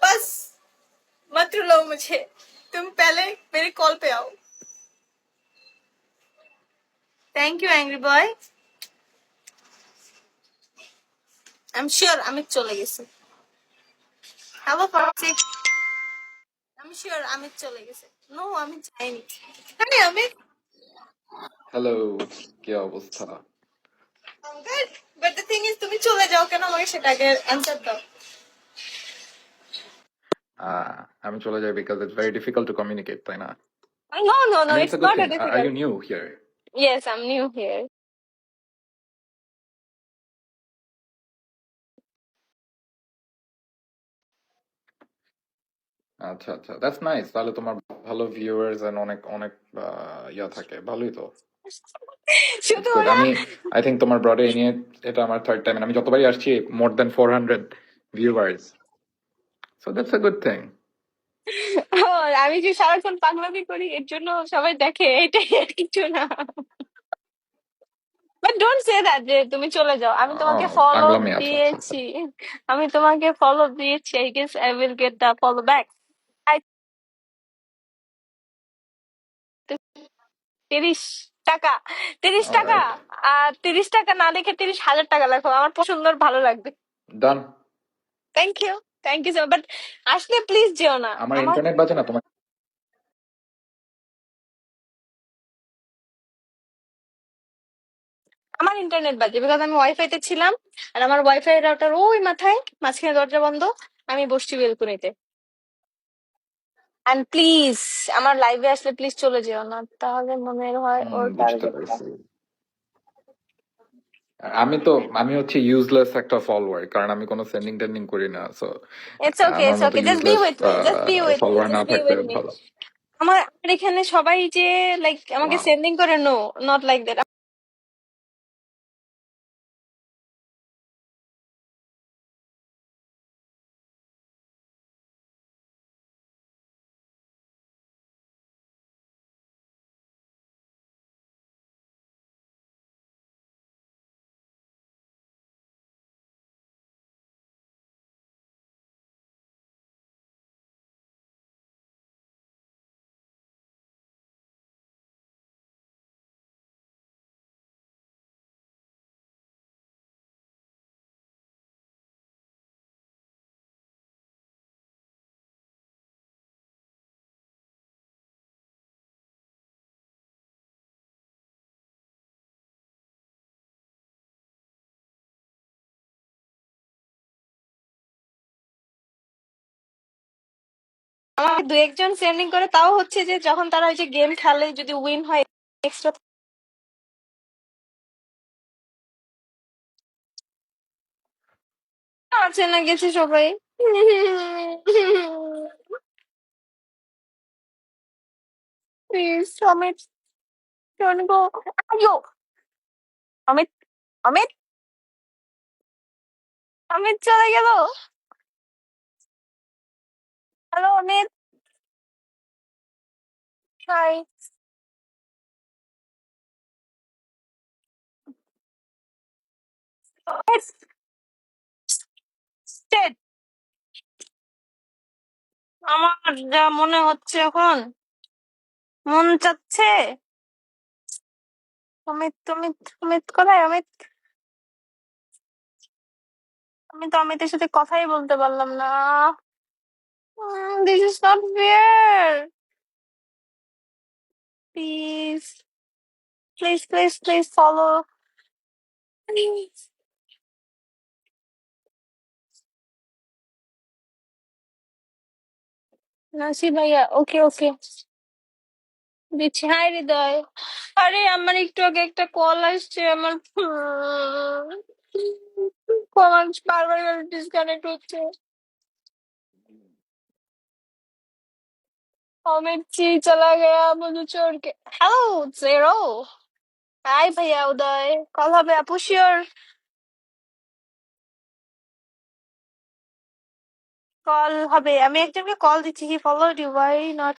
बस मत रुलाओ मुझे, तुम पहले मेरे कॉल पे आओ। Thank you angry boy. I am sure Amit चले গেছে। হ্যালো ফার্সি, আমি শিওর অমিত চলে গেছে। নো আমি যাইনি। হ্যাঁ অমিত। হ্যালো, কি অবস্থা? Good, but the thing is তুমি চলে যাও কেন আমাকে সেটা আগে অ্যানসার দাও। আমি চলে যাই because it's very difficult to communicate, তাই না? No, no, I no, mean, it's it's a good not a thing. Are you difficult. new here? Yes, I'm new here. আচ্ছা আচ্ছা, that's nice. তাহলে তোমার ভালো viewers and অনেক অনেক ইয়া থাকে, ভালোই তো। It's শুধু good. ওরা I think তোমার ব্রডে নিয়ে এটা আমার থার্ড টাইম, আমি যতবারই আসছি more than 400 viewers, so that's a good thing. আমি যে সারাক্ষণ পাগলামি করি এর জন্য সবাই দেখে, এটাই আর কিছু না। বাট ডোন্ট সে দ্যাট যে তুমি চলে যাও। আমি তোমাকে ফলো পাগলামি। আচ্ছা আচ্ছা আচ্ছা। দিয়েছি, আমি তোমাকে ফলো দিয়েছি। I guess I will get the follow back. 30 টাকা, 30 টাকা। Alright, আর 30 টাকা না লিখে 30,000 টাকা লেখো, আমার সুন্দর ভালো লাগবে। done. Thank you, thank you so much. But আসলে প্লিজ যেও না। আমার আমার ইন্টারনেট বাজে না তোমার? আমার ইন্টারনেট বাজে বিকজ আমি ওয়াইফাই তে ছিলাম, আর আমার ওয়াইফাই রাউটার ওই মাথায়, মাঝখানে দরজা বন্ধ, আমি বসছি বেলকুনিতে। অ্যান্ড প্লিজ আমার লাইভে আসলে প্লিজ চলে যেও না, তাহলে মনে হয় ওর বুঝতে টার্গেটটা। পারছি। আমি হচ্ছে ইউজলেস একটা ফলোয়ার, কারণ আমি কোনো সেন্ডিং টেন্ডিং করি না, সো ইটস ওকে, আমার ইটস মতো okay, just be useless with me, just be with me, follower না জাস্ট বি থাকতে উইথ মি। ভালো। আমার আমার এখানে সবাই যে লাইক আমাকে Wow. সেন্ডিং করে, নো, নট লাইক দ্যাট। আমাকে দু একজন সেন্ডিং করে, তাও হচ্ছে যে যখন তারা ওই যে গেম খেলে যদি উইন হয় এক্সট্রা আছে না, গেছে সবাই। Please Amit, don't go. আয়ো অমিত, অমিত, অমিত চলে গেল। Hello Amit, hi. আমার যা মনে হচ্ছে এখন, মন চাচ্ছে অমিত, অমিত, অমিত কোথায় অমিত? আমি তো অমিতের সাথে কথাই বলতে পারলাম না। This is not fair. Please, please, please, please follow. নাসি ভাইয়া, ওকে ওকে, দিচ্ছি। হাই হৃদয়। আরে আমার একটু আগে একটা কল আসছে, আমার কল বারবার ডিসকানেক্ট হচ্ছে। अमित जी चला गया मुझे छोड़ के। हेलो जेरो, হাই ভাইয়া উদয়, কল হবে আপু শিওর? কল হবে, আমি একজনকে কল দিচ্ছি। হি ফলোড ইউ, ওয়াই নট?